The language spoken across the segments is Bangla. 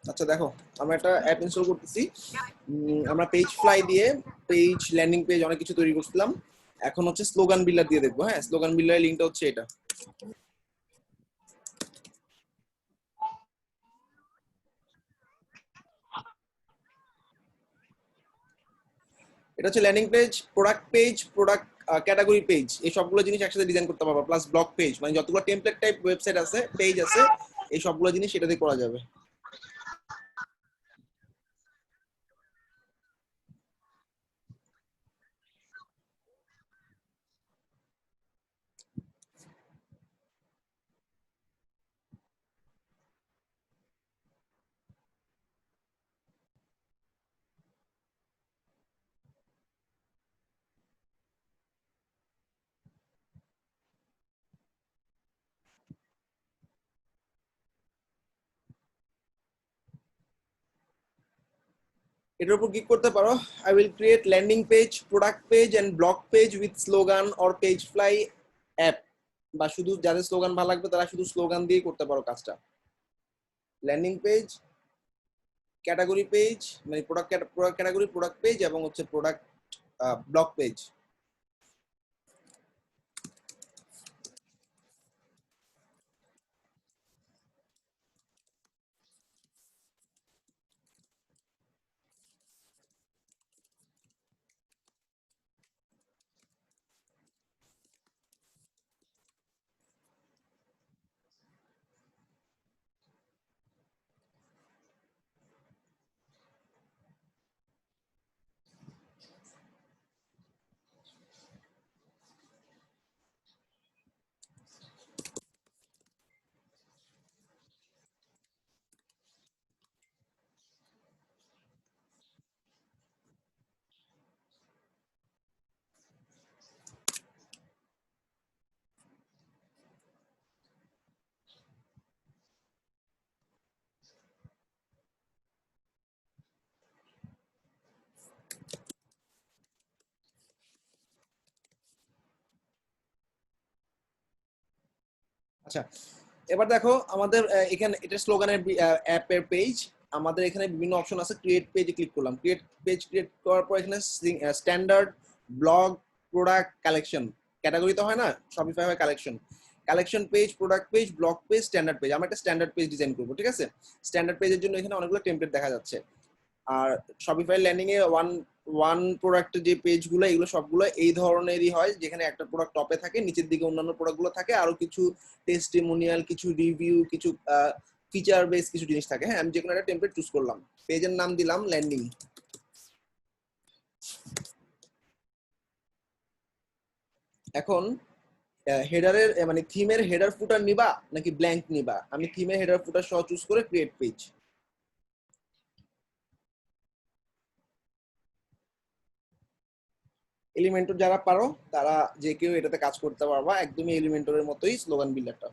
আচ্ছা দেখো, আমরা একটা অ্যাপ ইনস্টল করতেছি। আমরা পেজ ফ্লাই দিয়ে পেজ, ল্যান্ডিং পেজ অনেক কিছু তৈরি করছিলাম। এখন হচ্ছে স্লোগান বিল্ডার দিয়ে দেখবো। হ্যাঁ, স্লোগান বিল্ডারের লিঙ্কটা হচ্ছে এটা। এটা হচ্ছে landing page, product category page, এই সবগুলো জিনিস একসাথে ডিজাইন করতে পারবা। প্লাস ব্লক পেজ, মানে যতগুলো টেমপ্লেট টাইপ ওয়েবসাইট আছে, পেজ আছে, এই সবগুলো জিনিস এটাতে করা যাবে। এটার উপর ক্লিক করতে পারো। I will create landing page, product page end block page with slogan or page fly app. বা শুধু যাদের স্লোগান ভালো লাগবে তারা শুধু স্লোগান দিয়ে করতে পারো কাজটা। ল্যান্ডিং পেজ, ক্যাটাগরি পেজ, মানে প্রোডাক্ট ক্যাটাগরি, প্রোডাক্ট পেজ এবং হচ্ছে প্রোডাক্ট ব্লক পেজ। আচ্ছা, এবার দেখো আমাদের এখানে এটা স্লোগানের অ্যাপের পেজ। আমাদের এখানে বিভিন্ন অপশন আছে। ক্রিয়েট পেজে ক্লিক করলাম। ক্রিয়েট করার পর এখানে standard, blog, product, collection, category তো হয় না, শপিফাই হয় collection. Collection page, product page, blog page, standard page. আমরা একটা স্ট্যান্ডার্ড পেজ ডিজাইন করবো, ঠিক আছে? স্ট্যান্ডার্ড পেজের জন্য এখানে অনেকগুলো টেমপ্লেট দেখা যাচ্ছে। আর শপিফাই ল্যান্ডিং এ ওয়ান ওয়ান প্রোডাক্টের যে পেজগুলো, এগুলো সবগুলো এই ধরনেরই হয়, যেখানে একটা প্রোডাক্ট টপে থাকে, নিচের দিকে অন্যান্য প্রোডাক্টগুলো থাকে, আরো কিছু টেস্টিমোনিয়াল, কিছু রিভিউ, কিছু ফিচার বেস কিছু জিনিস থাকে। হ্যাঁ, আমি যে কোনো একটা টেমপ্লেট চুজ করলাম, পেজের নাম দিলাম ল্যান্ডিং। এখন হেডারের মানে থিমের হেডার ফুটার নিবা নাকি ব্ল্যাঙ্ক নিবা? আমি থিমের হেডার ফুটার সহ চুজ করে ক্রিয়েট পেজ। এলিমেন্টর যারা পারো তারা যে কেউ এটাতে কাজ করতে পারবা, একদমই এলিমেন্টরের মতোই স্লোগান বিল্ডারটা।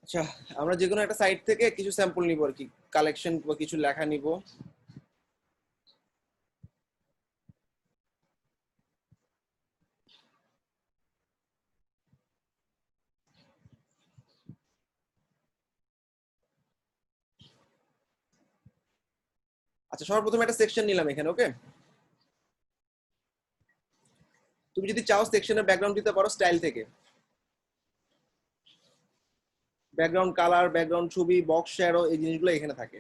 আচ্ছা, আমরা যে কোনো একটা সাইট থেকে কিছু স্যাম্পল নিব আর কি, কালেকশন বা কিছু লেখা নিব। আচ্ছা, সর্বপ্রথম একটা সেকশন নিলাম এখানে। ওকে, তুমি যদি চাও সেকশনের ব্যাকগ্রাউন্ড দিতে পারো স্টাইল থেকে। ব্যাকগ্রাউন্ড কালার, ব্যাকগ্রাউন্ড ছবি, বক্স শ্যাডো, এই জিনিসগুলো এখানে থাকে।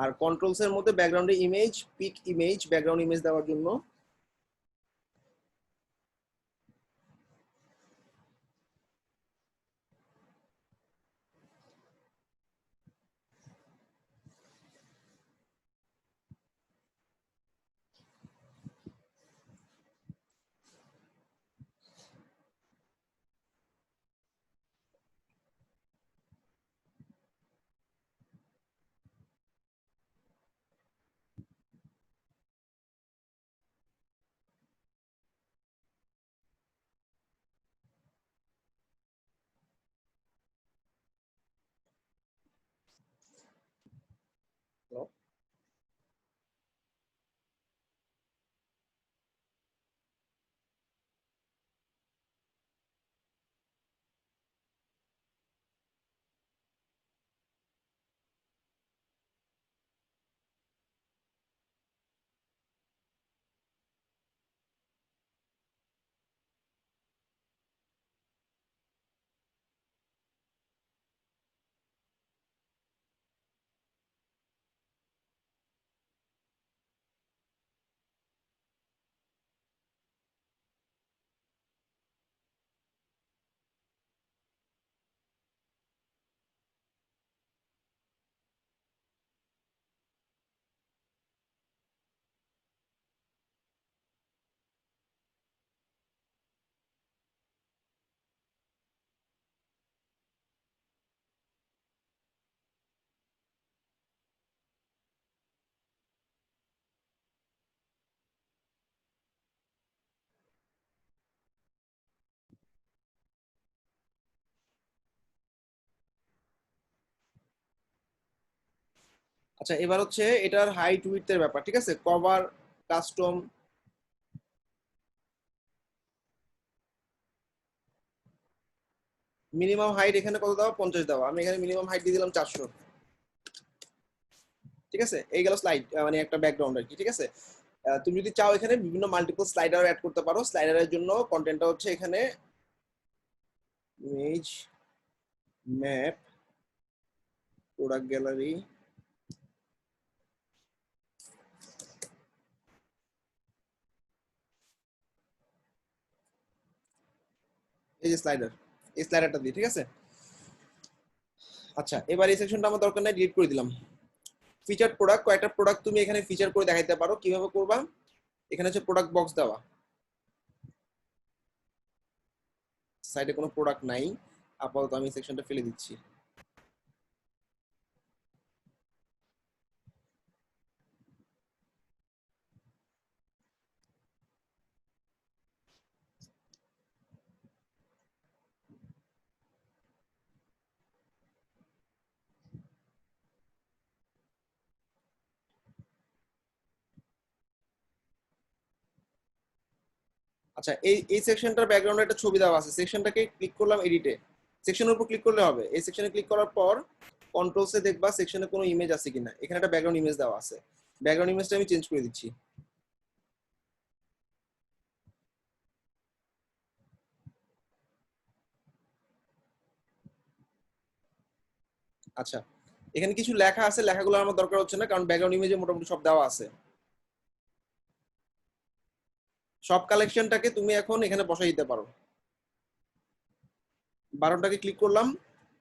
আর কন্ট্রোলস এর মধ্যে ব্যাকগ্রাউন্ডে image, pick image, background image দেওয়ার জন্য। আচ্ছা, এবার হচ্ছে এটার হাইট উইডথ এর ব্যাপার, ঠিক আছে? কভার, কাস্টম, মিনিমাম হাইট এখানে কত দেওয়া? 50 দেওয়া। আমি এখানে মিনিমাম হাইট দিয়ে দিলাম 400। ঠিক আছে, এই গেল স্লাইড, মানে একটা ব্যাকগ্রাউন্ড আর কি, ঠিক আছে? তুমি যদি চাও এখানে বিভিন্ন মাল্টিপল স্লাইডার অ্যাড করতে পারো। স্লাইডারের জন্য কন্টেন্টটা হচ্ছে এখানে ইমেজ, ম্যাপ, প্রোডাক্ট গ্যালারি, এই যে স্লাইডার, এই স্লাইডারটা দিই, ঠিক আছে? আচ্ছা, এবার এই সেকশনটা আমার দরকার নাই, ডিলিট করে দিলাম। ফিচার প্রোডাক্ট, কয়েকটা প্রোডাক্ট তুমি এখানে ফিচার করে দেখাইতে পারো। কিভাবে করবা? এখানে হচ্ছে প্রোডাক্ট বক্স দেওয়া, সাইডে কোনো প্রোডাক্ট নাই, আপাতত আমি সেকশনটা ফেলে দিচ্ছি। আচ্ছা, এই সেকশনটার ব্যাকগ্রাউন্ডে একটা ছবি দেওয়া আছে, সেকশনটাকে ক্লিক করলাম এডিটে, সেকশনের উপর ক্লিক করলে হবে। এই সেকশনে ক্লিক করার পর কন্ট্রোলসে দেখবা সেকশনে কোনো ইমেজ আছে কিনা। এখানে একটা ব্যাকগ্রাউন্ড ইমেজ দেওয়া আছে, ব্যাকগ্রাউন্ড ইমেজটা আমি চেঞ্জ করে দিচ্ছি। আচ্ছা, এখানে কিছু লেখা আছে, লেখাগুলো আমার দরকার হচ্ছে না, কারণ ব্যাকগ্রাউন্ড ইমেজে মোটামুটি সব দেওয়া আছে। সব কালেকশনটাকে তুমি এখন এখানে বসাই দিতে পারো। বাটনটাকে ক্লিক করলাম,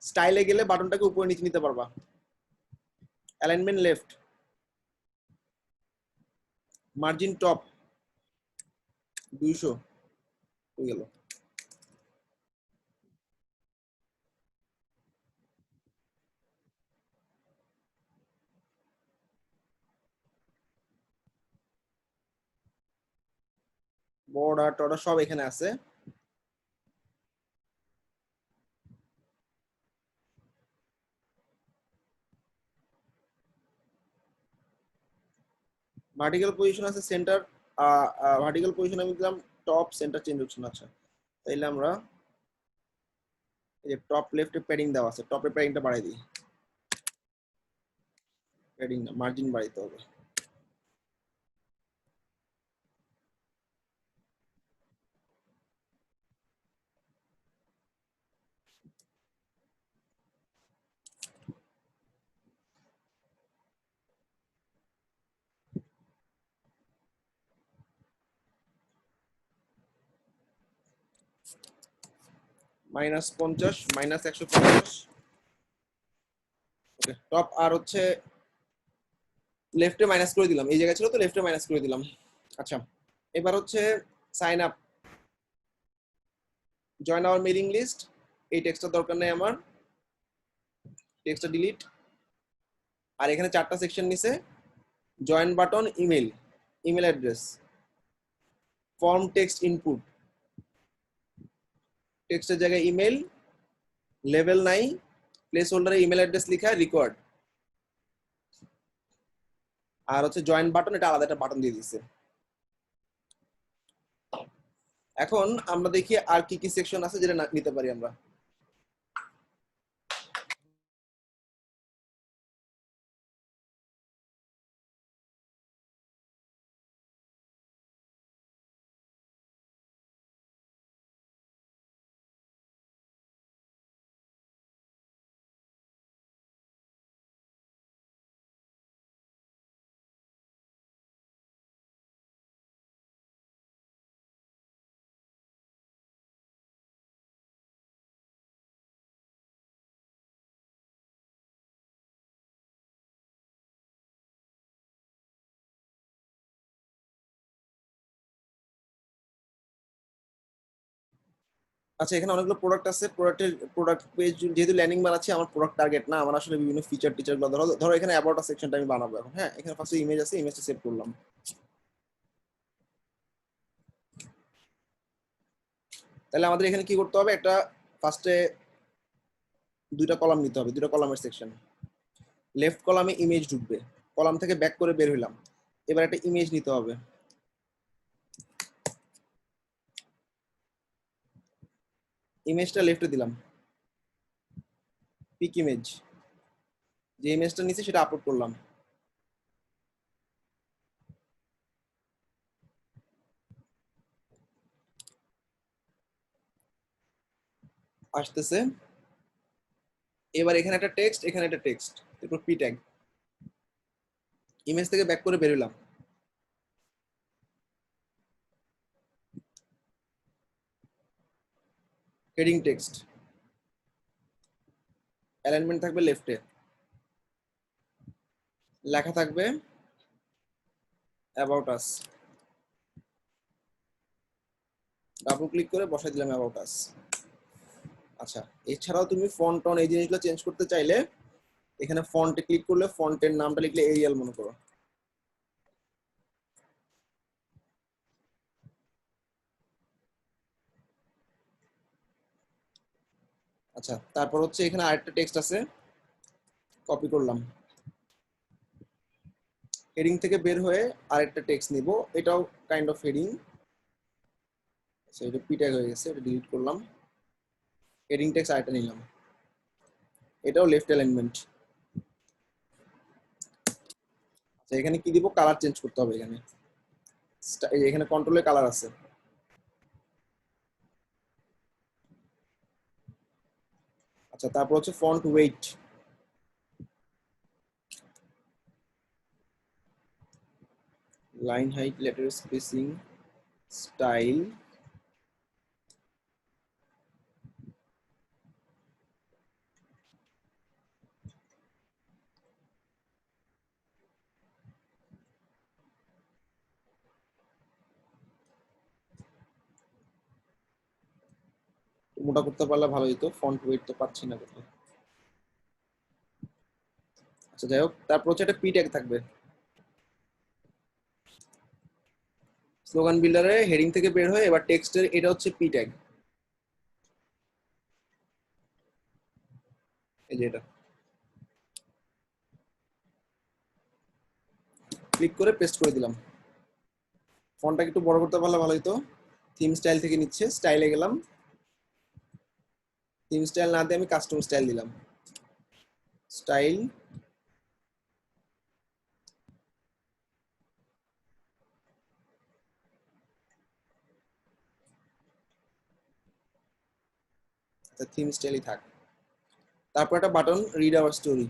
স্টাইলে গেলে বাটনটাকে উপরে নিচে নিতে পারবা। অ্যালাইনমেন্ট লেফট, মার্জিন টপ 200 হয়ে গেল। বর্ডার টর্ডার সব এখানে আছে। ভার্টিক্যাল পজিশন আছে, সেন্টার, ভার্টিক্যাল পজিশন আমি দিলাম টপ, সেন্টার চেঞ্জ হচ্ছে না। আচ্ছা, তাইলে আমরা এই যে টপ লেফটে প্যাডিং দেওয়া আছে, টপের প্যাডিংটা বাড়াই দিই। প্যাডিং না, মার্জিন বাড়াইতে হবে। -50 -150। ওকে, টপ আর হচ্ছে লেফটে মাইনাস করে দিলাম, এই জায়গায় ছিল তো লেফটে মাইনাস করে দিলাম। আচ্ছা, এবার হচ্ছে sign up, join our mailing list. এই টেক্সটটা দরকার নেই আমার, টেক্সটটা ডিলিট। আর এখানে 4টা সেকশন নিছে, join button, email, email address, form text input, টেক্সটের জায়গায় ইমেল, লেভেল নাই, প্লেস হোল্ডারে ইমেল অ্যাড্রেস লিখা রিকোয়ার্ড। আর হচ্ছে জয়েন বাটন, এটা আলাদা একটা বাটন দিয়ে দিছে। এখন আমরা দেখি আর কি কি সেকশন আছে যেটা নিতে পারি আমরা। আচ্ছা, এখানে অনেকগুলো প্রোডাক্ট আছে, প্রোডাক্ট পেজ যেহেতু ল্যান্ডিং বানাচ্ছি, আমার প্রোডাক্ট টার্গেট না, আমার আসলে বিভিন্ন ফিচার টিচার গুলো ধরো ধরো এখানে অ্যাবাউট আস সেকশনটা আমি বানাবো এখন। হ্যাঁ, এখানে ফার্স্টে ইমেজ আছে, ইমেজটা সেভ করলাম। তাহলে আমাদের এখানে কি করতে হবে, একটা ফার্স্টে 2টা কলাম নিতে হবে, 2টা কলামের সেকশন। লেফট কলামে ইমেজ ঢুকবে, কলাম থেকে ব্যাক করে বের হইলাম। এবার একটা ইমেজ নিতে হবে, ইমেজটা লেফটে দিলাম, পিক ইমেজ, যে ইমেজটা নিছি সেটা আপলোড করলাম। আসতেছে, এবার এখানে একটা টেক্সট, এখানে একটা টেক্সট, এরপর পি ট্যাগ, ইমেজ থেকে ব্যাক করে বের হইলাম। হেডিং টেক্সট, অ্যালাইনমেন্ট থাকবে লেফটে, লেখা থাকবে অ্যাবাউট আস, ডাবল ক্লিক করে বসাই দিলাম অ্যাবাউট আস। আচ্ছা, এছাড়াও তুমি ফন্ট টন এই জিনিসগুলো চেঞ্জ করতে চাইলে এখানে ফন্টে ক্লিক করলে ফন্টের নামটা লিখলে এরিয়াল মনে করো। আচ্ছা, তারপর হচ্ছে এখানে আরেকটা টেক্সট আছে, কপি করলাম, হেডিং থেকে বের হয়ে আরেকটা টেক্সট নিব, এটাও কাইন্ড অফ হেডিং। আচ্ছা, এটা পি ট্যাগ হয়ে গেছে, এটা ডিলিট করলাম, হেডিং টেক্সট আরেকটা নিলাম, এটাও লেফট অ্যালাইনমেন্ট। আচ্ছা, এখানে কি দিব, কালার চেঞ্জ করতে হবে। এখানে এখানে কন্ট্রোলে কালার আছে, আচ্ছা, তারপর হচ্ছে font wait, line height, letter spacing, style, মোটা করতে পারলে ভালো হতো, ফন্ট ওয়েট তো পাচ্ছি না কোথাও। আচ্ছা, যাই হোক, তারপর হচ্ছে একটা পি ট্যাগ থাকবে, স্লোগান বিল্ডারে হেডিং থেকে বের হয়ে এবার টেক্সটের, এটা হচ্ছে পি ট্যাগ, এই যে এটা, ক্লিক করে পেস্ট করে দিলাম। ফন্টটাকে একটু বড় করতে পারলে ভালো হতো। থিম স্টাইল থেকে নিচ্ছে, স্টাইলে গেলাম, থিম স্টাইল না দিয়ে আমি কাস্টম স্টাইল দিলাম, স্টাইল, থিম স্টাইলই থাক। তারপর একটা বাটন, রিড আওয়ার স্টোরি,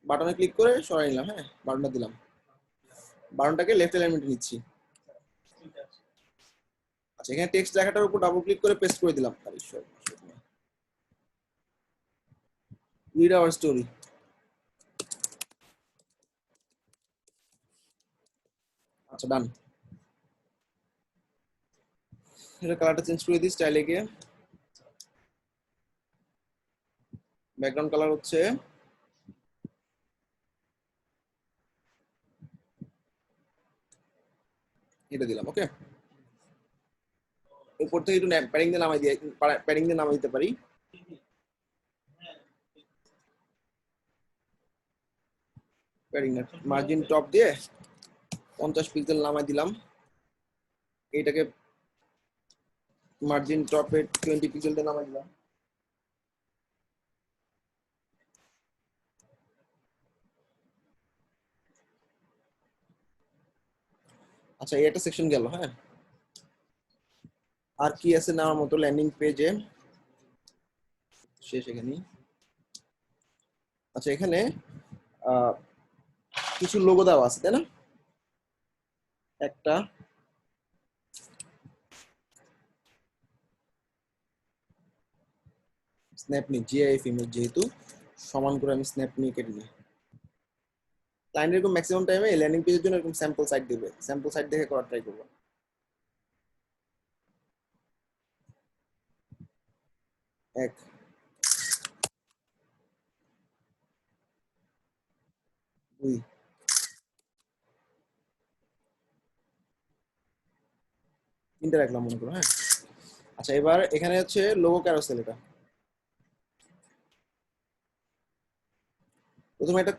বাটনে ক্লিক করে সরাই নিলাম। হ্যাঁ, বাটনটা দিলাম, বাটনটাকে লেফট অ্যালাইনমেন্টে নিচ্ছি। আচ্ছা, এখানে টেক্সট লেখাটার উপর ডাবল ক্লিক করে পেস্ট করে দিলাম। Read hour story. আচ্ছা, ডান। এটা কালারটা চেঞ্জ করে দিই স্টাইলে গিয়ে। ব্যাকগ্রাউন্ড কালার হচ্ছে এটা দিলাম। ওকে, উপর থেকে একটু প্যাডিং দিয়ে নামাই দিয়ে প্যাডিং দিয়ে নামাই দিতে পারি। প্যাডিং মার্জিন টপ দিয়ে 50 পিক্সেল নামাই দিলাম। এইটাকে মার্জিন টপে 20 পিক্সেল দিয়ে নামাই দিলাম। আচ্ছা, এই একটা সেকশন গেল। হ্যাঁ, আর কি আছে নেওয়ার মতো ল্যান্ডিং পেজে? শেষ এখানেই। আচ্ছা, এখানে কিছু লোগো দেওয়া আছে, তাই না? একটা স্ন্যাপ নিই, জিআইএফ ইমেজ যেহেতু, সমান করে আমি স্ন্যাপ নিয়ে কেটে নিই। ক্লায়েন্ট এরকম ম্যাক্সিমাম টাইমে ল্যান্ডিং পেজের জন্য এরকম স্যাম্পল সাইট দিবে, স্যাম্পল সাইট দেখে করার ট্রাই করবো। এক, দুই, তিনটা রাখলাম মনে করো। হ্যাঁ, আচ্ছা, এবার এখানে হচ্ছে লোগো ক্যারোসেল। এটা প্রথমে একটা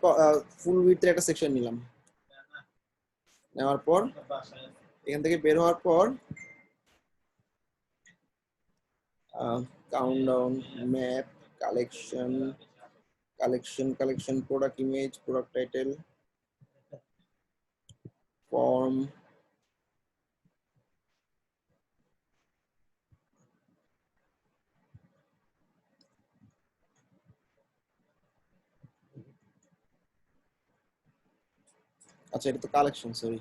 ফুল উইডথের একটা সেকশন নিলাম। নেওয়ার পর এখান থেকে বের হওয়ার পর countdown, map, collection, product image, product title, form, আচ্ছা এটা তো কালেকশন, সরি।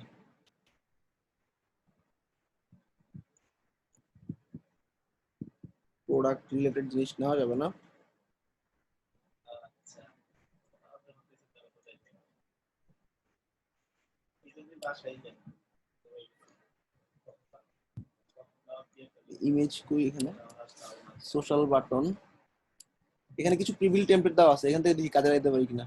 প্রোডাক্ট রিলেটেড জিনিস নেওয়া যাবে না। ইমেজ কই এখানে? Social button. এখানে কিছু প্রিভিল টেমপ্লেট দেওয়া আছে, এখান থেকে দেখি কাজে লাগাতে পারি কিনা।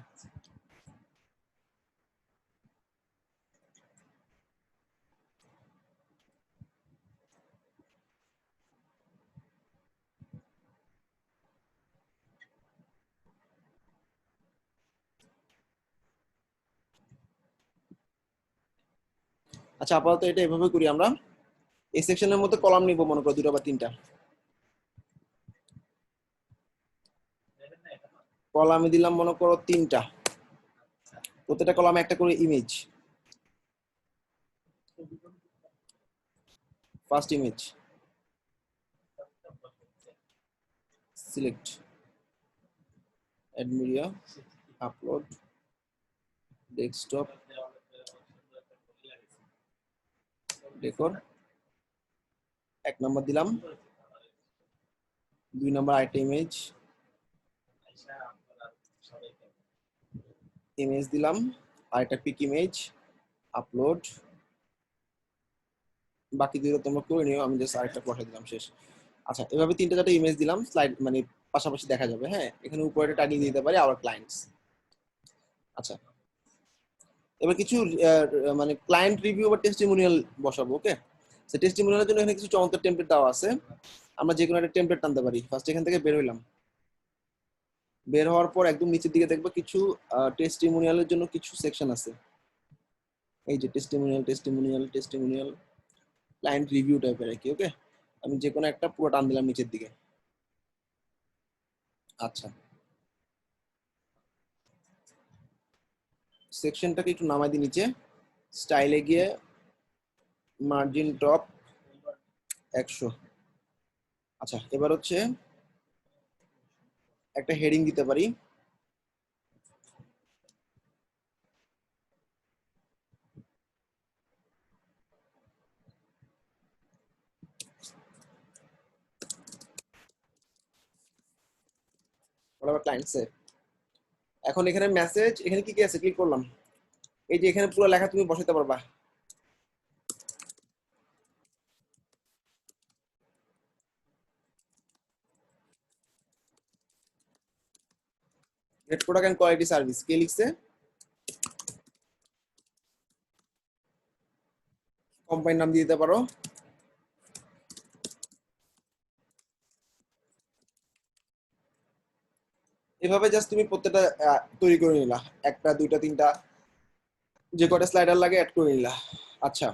আচ্ছা, আপাতত এটা এভাবে করি আমরা। এই সেকশনের মধ্যে কলাম নিব মনে করো 2টা বা 3টা। কলামে দিলাম মনে করো 3টা, প্রত্যেকটা কলামে একটা করে image. First image, select, add media, upload, desktop, decor. 1 নম্বর দিলাম, 2 নম্বর আরেকটা ইমেজ, দিলাম, আরেকটা পিক ইমেজ, আপলোড। বাকি দুটো তোমরা করে নিও, আমি জাস্ট আরেকটা পাঠিয়ে দিলাম, শেষ। আচ্ছা, এভাবে 3টা ইমেজ দিলাম, স্লাইড মানে পাশাপাশি দেখা যাবে। হ্যাঁ, এখানে উপরে টানিয়ে দিতে পারি আওয়ার ক্লায়েন্টস। আচ্ছা, এবার কিছু মানে ক্লায়েন্ট রিভিউ বা টেস্টিমোনিয়াল বসাবো। ওকে, সে টেস্টিমোনিয়ালের জন্য এখানে কিছু চমৎকার টেমপ্লেট দেওয়া আছে। আমরা যে কোনো একটা টেমপ্লেট টানতে পারি। ফার্স্ট এখান থেকে বের হইলাম। বের হওয়ার পর একদম নিচের দিকে দেখবো কিছু টেস্টিমোনিয়ালের জন্য কিছু সেকশন আছে। এই যে টেস্টিমোনিয়াল ক্লায়েন্ট রিভিউ টাইপের আর কি। ওকে, আমি যে কোনো একটা পুরো টান দিলাম নিচের দিকে। আচ্ছা, সেকশনটাকে একটু নামাই দিই নিচে, স্টাইলে গিয়ে মার্জিন টপ 100। আচ্ছা, এবার হচ্ছে একটা হেডিং দিতে পারি। ক্লায়েন্টসে এখন এখানে মেসেজ, এখানে কি কি আছে ক্লিক করলাম, এই যে এখানে পুরো লেখা তুমি বসাতে পারবা। Great product and quality service কে লিখছে, কোম্পানির নাম দিয়ে দিতে পারো। এভাবে জাস্ট তুমি প্রত্যেকটা তৈরি করে নিলা, একটা দুইটা তিনটা যে কটা স্লাইডার লাগে অ্যাড করে নিলা। আচ্ছা,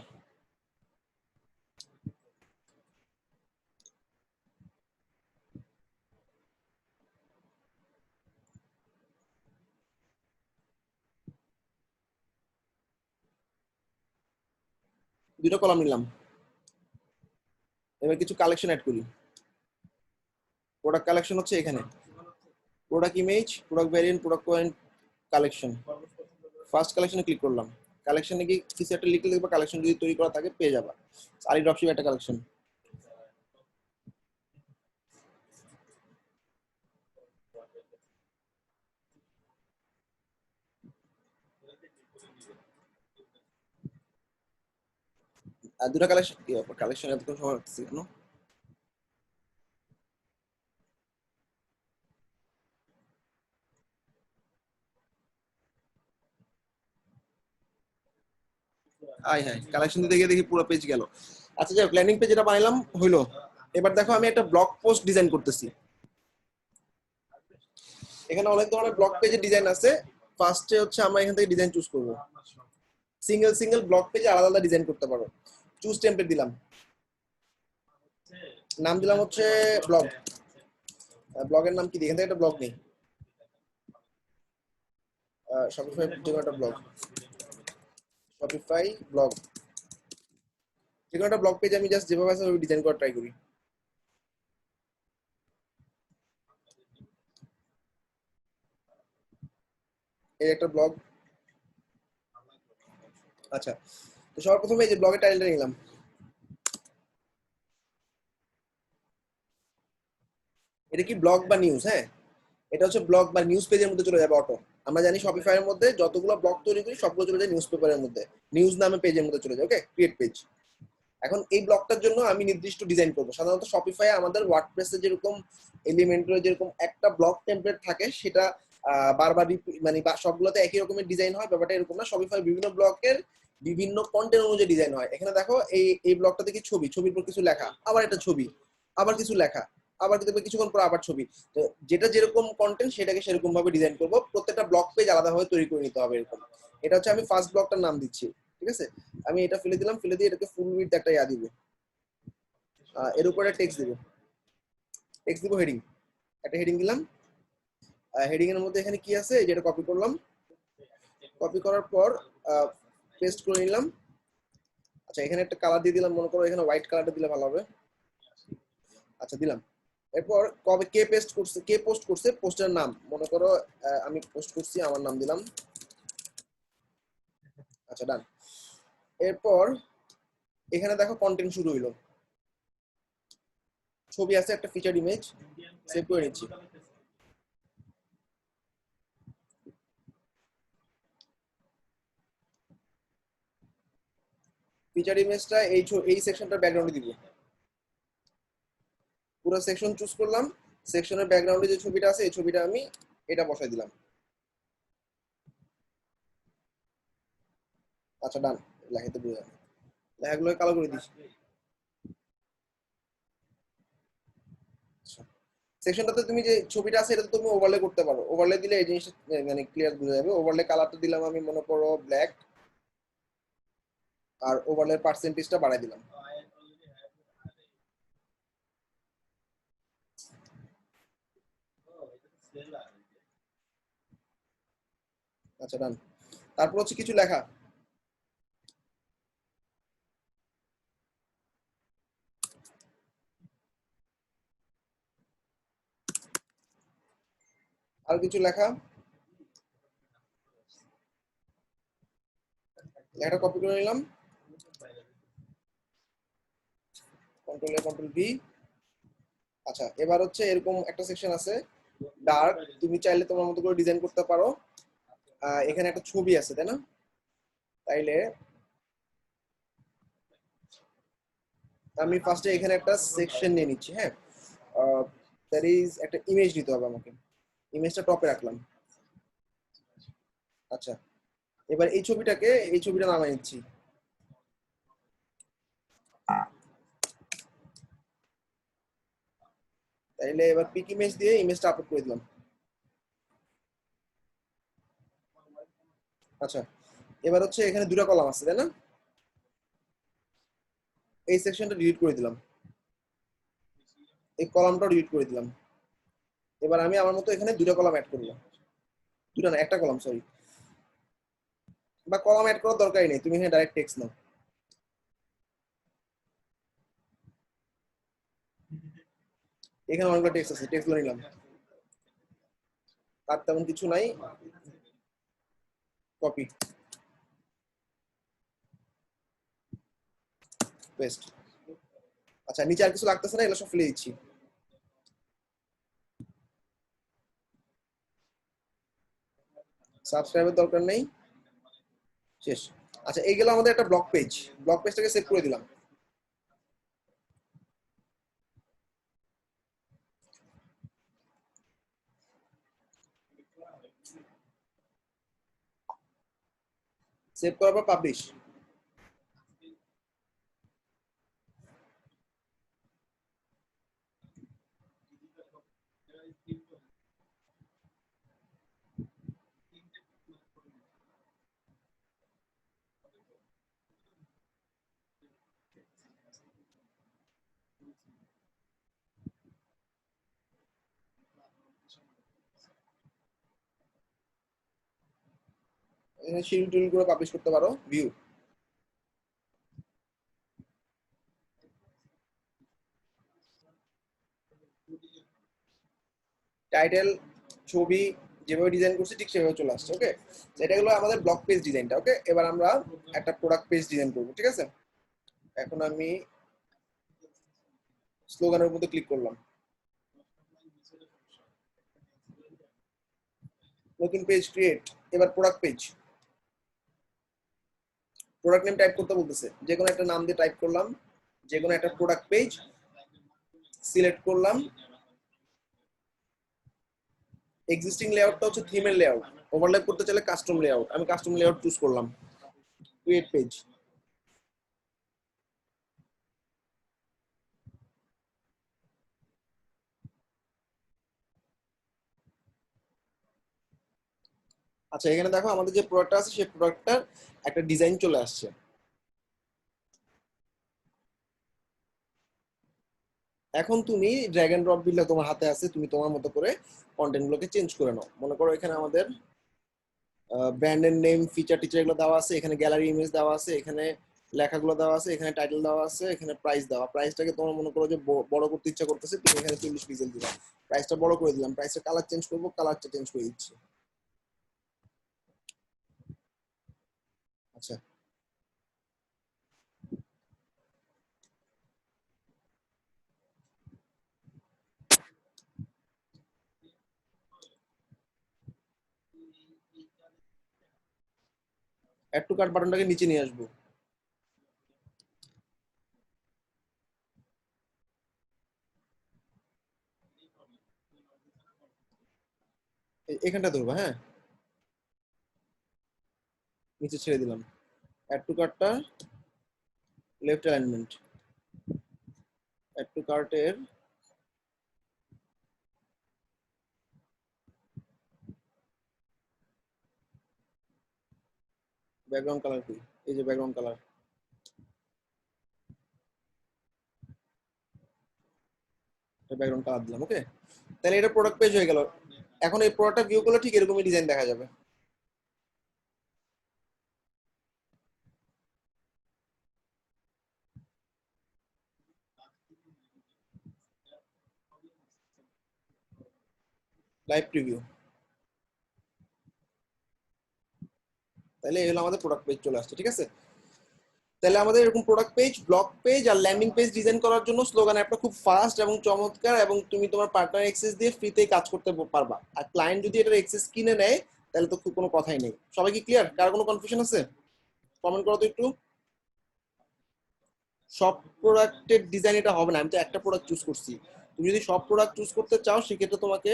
দুটো কলাম নিলাম, এবার কিছু কালেকশন অ্যাড করি। প্রোডাক্ট কালেকশন হচ্ছে এখানে product image, product variant, product point, collection. First কালেকশনে ক্লিক করলাম, কালেকশনে গিয়ে কিছু একটা লিখলে দেখবা কালেকশন যদি তৈরি করা থাকে পেয়ে যাবা। আরি ড্রপশিপ একটা কালেকশন। আর দুটো কালেকশন, কালেকশন এতক্ষণ সময় লাগতেছে কেন? আয় হ্যাঁ, কালেকশন দিতে গিয়ে দেখি পুরো পেজ গেল। আচ্ছা, যাই প্ল্যানিং পেজ যেটা বানাইলাম হইলো। এবার দেখো আমি একটা ব্লগ পোস্ট ডিজাইন করতেছি। এখানে অনেক ধরনের ব্লগ পেজের ডিজাইন আছে। ফার্স্টে হচ্ছে আমরা এখান থেকে ডিজাইন চুজ করব। সিঙ্গেল সিঙ্গেল ব্লগ পেজে আলাদা আলাদা ডিজাইন করতে পারো। চুজ টেমপ্লেট দিলাম, নাম দিলাম হচ্ছে ব্লগ। ব্লগের নাম কি দিই, এখান থেকে একটা ব্লগ নেই, শপিফাই যে কোনো একটা ব্লগ, শপিফাই ব্লগ। যে কোনো একটা ব্লগ পেজ আমি জাস্ট যেভাবে আছে ওইভাবে ডিজাইন করা ট্রাই করি। এই একটা ব্লগ। আচ্ছা, তো সবার প্রথমে এই যে ব্লগের টাইটেলটা নিলাম। এটা কি ব্লগ বা নিউজ? হ্যাঁ, এটা হচ্ছে ব্লগ বা নিউজ পেজের মধ্যে চলে যাবে অটো। আমরা জানি শপিফাই এর মধ্যে যতগুলো ব্লগ তৈরি করি সবগুলো চলে যায় নিউজ পেপারের মধ্যে, নিউজ নামে পেজের মধ্যে চলে যায়। ওকে, ক্রিয়েট পেজ। এখন এই ব্লগটার জন্য আমি নির্দিষ্ট ডিজাইন করবো। সাধারণত শপিফাই আমাদের ওয়ার্ডপ্রেসে যেরকম এলিমেন্টের যেরকম একটা ব্লগ টেমপ্লেট থাকে সেটা বারবার মানে সবগুলোতে একই রকমের ডিজাইন হয়, ব্যাপারটা এরকম না। শপিফাই বিভিন্ন ব্লকের বিভিন্ন কন্টেন্ট অনুযায়ী ডিজাইন হয়। এখানে দেখো এই এই ব্লগটা দেখি ছবি, ছবির পর কিছু লেখা, আবার একটা ছবি, আবার কিছু লেখা, আবার দেখবে কিছুক্ষণ পর আবার ছবি। তো যেটা যেরকম কন্টেন্ট সেটাকে সেরকম ভাবে ডিজাইন করবো। প্রত্যেকটা ব্লগ পেজ আলাদাভাবে তৈরি করে নিতে হবে এরকম। এটা হচ্ছে আমি ফার্স্ট ব্লগটার নাম দিচ্ছি, ঠিক আছে। আমি এটা ফেলে দিলাম, ফেলে দিয়ে এটাকে ফুল উইথ একটা ইয়া দিব, এর উপরে টেক্সট দিব, টেক্সট দিব হেডিং, একটা হেডিং দিলাম। হেডিং এর মধ্যে এখানে কি আছে যেটা কপি করলাম, কপি করার পর পেস্ট করে নিলাম। আচ্ছা, এখানে একটা কালার দিয়ে দিলাম, মনে করো এখানে হোয়াইট কালারটা দিলে ভালো হবে। আচ্ছা, দিলাম। এরপর কবে কে পেস্ট করছে, কে পোস্ট করছে, পোস্টের নাম মনে করো আমি পোস্ট করছি, আমার নাম দিলাম। আচ্ছা, ডান। এরপর এখানে দেখো কন্টেন্ট শুরু হইলো, ছবি আছে, একটা ফিচার ইমেজ সেভ করে নিচ্ছি। ফিচার ইমেজটা এই সেকশনটার ব্যাকগ্রাউন্ডে দিব। পুরো সেকশন চুজ করলাম, সেকশনের ব্যাকগ্রাউন্ডে যে ছবিটা আছে এই ছবিটা আমি এটা বসাই দিলাম। আচ্ছা, ডান। লেখাতে বুঝে লেখাগুলো কালো করে দিচ্ছি। সেকশনটাতে তুমি যে ছবিটা আছে এটা তুমি ওভারলে করতে পারো, ওভারলে দিলে এই জিনিসটা মানে ক্লিয়ার বোঝা যাবে। ওভারলে কালারটা দিলাম আমি মনে করো ব্ল্যাক, আর ওভারলে পার্সেন্টেজটা বাড়াই দিলাম। আচ্ছা, ডান। তারপর হচ্ছে কিছু লেখা, আর কিছু লেখা, লেখাটা কপি করে নিলাম, কন্ট্রোল এ কন্ট্রোল ভি। আচ্ছা, এবার হচ্ছে এরকম একটা সেকশন আছে, ডার্ক, তুমি চাইলে তোমার মতো করে ডিজাইন করতে পারো। এখানে একটা ছবি আছে তাই না, তাইলে আমি ফার্স্টে এখানে একটা সেকশন নিয়ে নিচ্ছি। হ্যাঁ, দ্যাট ইজ একটা ইমেজ নিতে হবে আমাকে, ইমেজটা টপে রাখলাম। আচ্ছা, এবার এই ছবিটা নামাই নিচ্ছি। তাইলে এবার পিক ইমেজ দিয়ে ইমেজটা আপলোড করে দিলাম। আচ্ছা, এবার হচ্ছে এখানে দুটো কলাম আছে তাই না, এই সেকশনটা ডিলিট করে দিলাম, এই কলামটাও ডিলিট করে দিলাম। এবার আমি আমার মতো এখানে দুটো কলাম অ্যাড করলাম, দুটো না একটা কলাম সরি, বা কলাম অ্যাড করার দরকারই নেই, তুমি এখানে ডাইরেক্ট টেক্সট নাও। এখানে অনেকগুলো টেক্সট আছে, টেক্সট গুলো নিলাম, তার তেমন কিছু নাই, কপি পেস্ট। আচ্ছা, নিচে আর কিছু লাগতেছে না, এগুলো সব ফেলে দিচ্ছি। সাবস্ক্রাইবের দরকার নেই, শেষ। আচ্ছা, এইগুলো আমাদের একটা ব্লগ পেজ, ব্লগ পেজটাকে সেভ করে দিলাম। সেভ করার পর পাবলিশ। এখানে শিডিউল টিডিউল করে পাবলিশ করতে পারো, ভিউ, টাইটেল, ছবি, যেভাবে ডিজাইন করছি ঠিক সেভাবে চলে আসছে। ওকে, এটা হলো আমাদের ব্লগ পেজ ডিজাইনটা। ওকে, এবার আমরা একটা প্রোডাক্ট পেজ ডিজাইন করবো, ঠিক আছে। এখন আমি স্লোগানের মধ্যে ক্লিক করলাম, নতুন পেজ ক্রিয়েট। এবার product page, product name type করতে বলতেছে, যে কোনো একটা নাম দিয়ে টাইপ করলাম, যে কোনো একটা প্রোডাক্ট পেজ সিলেক্ট করলাম। এক্সিস্টিং লেআউটটা হচ্ছে থিমের লেআউট, ওভারল্যাপ করতে চাইলে কাস্টম লেআউট, আমি কাস্টম লেআউট চুজ করলাম। Create page. আচ্ছা, এখানে দেখো আমাদের যে প্রোডাক্টটা আছে সেই প্রোডাক্টটার একটা ডিজাইন চলে আসছে। এখন তুমি ড্র্যাগ এন্ড ড্রপ দিলে তোমার হাতে আছে, তুমি তোমার মতো করে কন্টেন্ট গুলোকে চেঞ্জ করে নাও। মনে করো এখানে আমাদের ব্র্যান্ডের নেম, ফিচার টিচার এগুলো দেওয়া আছে, এখানে গ্যালারি ইমেজ দেওয়া আছে, এখানে লেখাগুলো দেওয়া আছে, এখানে টাইটেল দেওয়া আছে, এখানে প্রাইস দেওয়া। প্রাইসটাকে তোমার মনে করো যে বড় করতে ইচ্ছা করতেছে, তুমি এখানে 40 পিক্সেল দিবা, প্রাইসটা বড় করে দিলাম, প্রাইসটা কালার চেঞ্জ করবো, কালারটা চেঞ্জ করে দিচ্ছি। আচ্ছা, অ্যাড টু কার্ট বাটনটাকে নিচে নিয়ে আসবো। এখানটা ধরবো, হ্যাঁ, নিচে ছেড়ে দিলাম। অ্যাড টু কার্টটা লেফট অ্যালাইনমেন্ট, অ্যাড টু কার্টের ব্যাকগ্রাউন্ড কালার কি, এই যে ব্যাকগ্রাউন্ড কালার, ব্যাকগ্রাউন্ড কালার দিলাম। ওকে, তাহলে এটা প্রোডাক্ট পেজ হয়ে গেল। এখন এই প্রোডাক্টটা ভিউ করলে ঠিক এরকমই ডিজাইন দেখা যাবে। লাইভ প্রিভিউ, তাহলে এই হলো আমাদের প্রোডাক্ট পেজ চলে আসছে, ঠিক আছে। তাহলে আমাদের এরকম প্রোডাক্ট পেজ, ব্লগ পেজ আর ল্যান্ডিং পেজ ডিজাইন করার জন্য স্লোগান অ্যাপটা খুব ফাস্ট এবং চমৎকার, এবং তুমি তোমার পার্টনার অ্যাক্সেস দিয়ে ফ্রিতেই কাজ করতে পারবা। আর ক্লায়েন্ট যদি এটার অ্যাক্সেস কিনে নেয় তাহলে তো খুব কোনো কথাই নেই। সবাই কি ক্লিয়ার? কার কোনো কনফিউশন আছে? কমেন্ট করো তো একটু। সব প্রোডাক্টের ডিজাইন এটা হবে না, আমি তো একটা প্রোডাক্ট চুজ করছি। তুমি যদি সব প্রোডাক্ট চুজ করতে চাও সেক্ষেত্রে তোমাকে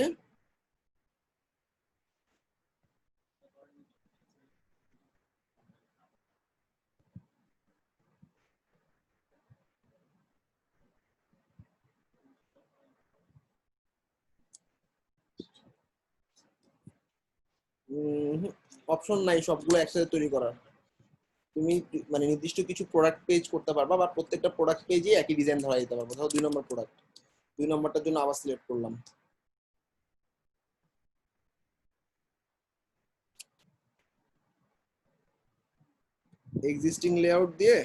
অপশন নাই সবগুলো একসাথে তৈরি করার। তুমি মানে নির্দিষ্ট কিছু প্রোডাক্ট পেজ করতে পারবা, বা প্রত্যেকটা প্রোডাক্ট পেজে একই ডিজাইন ধরা দিতে পারবো। ধরো 2 নম্বর প্রোডাক্ট, 2 নম্বরটার জন্য আবার সিলেক্ট করলাম এক্সিস্টিং লেআউট দিয়ে।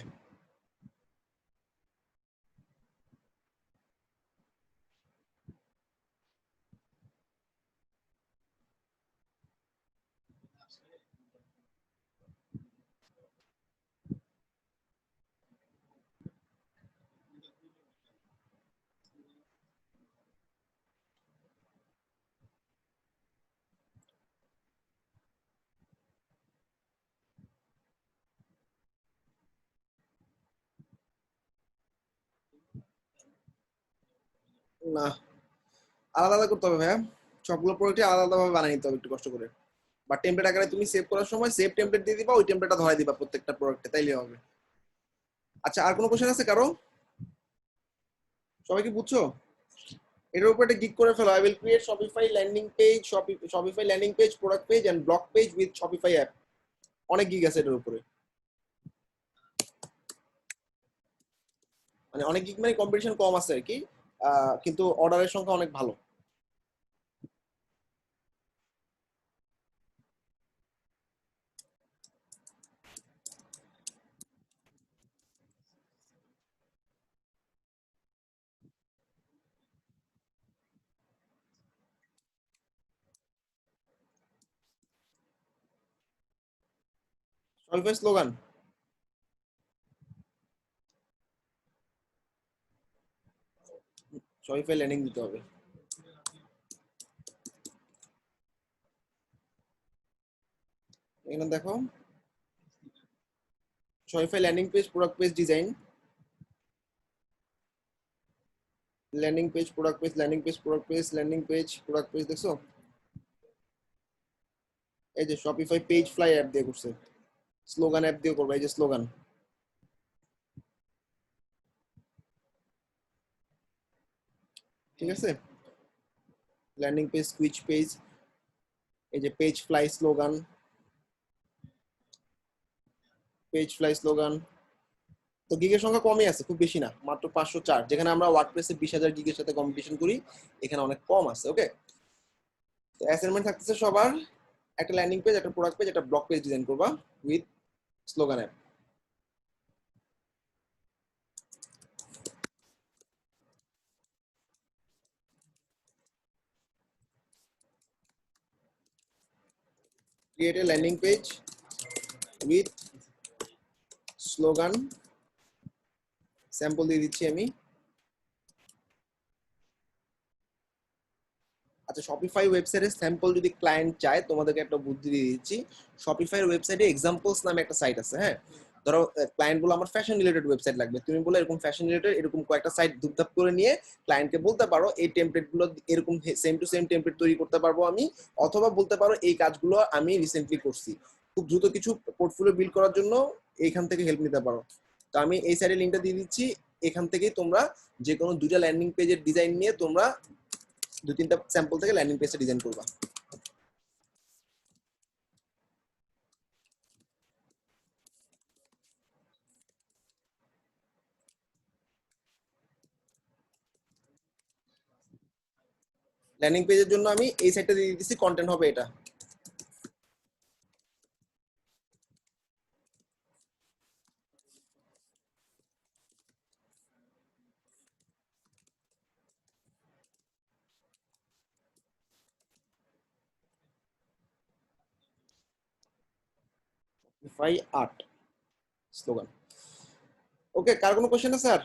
না, আলাদা আলাদা করতে হবে ভাইয়া, সবগুলো প্রোডাক্টই আলাদা আলাদাভাবে বানিয়ে নিতে হবে একটু কষ্ট করে। বা টেমপ্লেট আকারে তুমি সেভ করার সময় সেভ টেমপ্লেট দিয়ে দিবা, ওই টেমপ্লেটটা ধরাই দিবা প্রত্যেকটা প্রোডাক্টে, তাইলে হবে। আচ্ছা, আর কোনো কোশ্চেন আছে কারো? সবাই কি বুঝছো? এটার উপর একটা ক্লিক করে ফেলো। I will create Shopify landing page, Shopify landing page, product page and blog page with Shopify app. অনেক গিগ আছে এটার উপরে, মানে অনেক গিগ মানে কম্পিটিশন কম আছে আর কি, কিন্তু অর্ডারের সংখ্যা অনেক ভালো। শপিফাই স্লোগান, শপিফাই ল্যান্ডিং দিতে হবে। এখানে দেখো Shopify landing page, product page design, landing page, product page, landing page, product page, landing page, product page, দেখছো? এই যে শপিফাই পেজ ফ্লাই অ্যাপ দিয়ে করছে, স্লোগান অ্যাপ দিয়ে করবে, এই যে স্লোগান, ঠিক আছে? ল্যান্ডিং পেজ, কুইচ পেজ, এই যে page fly slogan, page fly slogan. তো গিগের সংখ্যা কমই আছে, খুব বেশি না, মাত্র 504। যেখানে আমরা ওয়ার্ডপ্রেসে 20,000 গিগের সাথে কম্পিটিশন করি, এখানে অনেক কম আছে। ওকে, তো অ্যাসাইনমেন্ট থাকতেছে সবার, একটা ল্যান্ডিং পেজ, একটা প্রোডাক্ট পেজ, একটা ব্লগ পেজ ডিজাইন করবা with slogan app. Create a landing page with slogan, sample দিয়ে দিচ্ছি আমি। আচ্ছা, শপিফাই ওয়েবসাইটের স্যাম্পল যদি ক্লায়েন্ট চায়, তোমাদেরকে একটা বুদ্ধি দিয়ে দিচ্ছি। শপিফাই ওয়েবসাইটে এক্সাম্পলস নামে একটা সাইট আছে, হ্যাঁ? ধরো ক্লায়েন্ট বলে আমার ফ্যাশন রিলেটেড ওয়েবসাইট লাগবে, তুমি বলে এরকম ফ্যাশন রিলেটেড এরকম কয়েকটা সাইট ধুপধাপ করে নিয়ে ক্লায়েন্টকে বলতে পারো এই টেমপ্লেট গুলো এরকম সেম টু সেম টেমপ্লেট তৈরি করতে পারবো আমি, অথবা বলতে পারো এই কাজগুলো আমি রিসেন্টলি করছি। খুব দ্রুত কিছু পোর্টফোলিও বিল্ড করার জন্য এইখান থেকে হেল্প নিতে পারো। তো আমি এই সাইডের লিঙ্কটা দিয়ে দিচ্ছি, এখান থেকেই তোমরা যে কোনো দুইটা ল্যান্ডিং পেজের ডিজাইন নিয়ে তোমরা 2-3টা স্যাম্পল থেকে ল্যান্ডিং পেজটা ডিজাইন করবা। ল্যান্ডিং পেজের জন্য আমি এই সাইটটা দিয়ে দিচ্ছি, কন্টেন্ট হবে এটা। ফাই আর্ট স্লোগান। ওকে, কার কোনো কোশ্চেন আছে স্যার?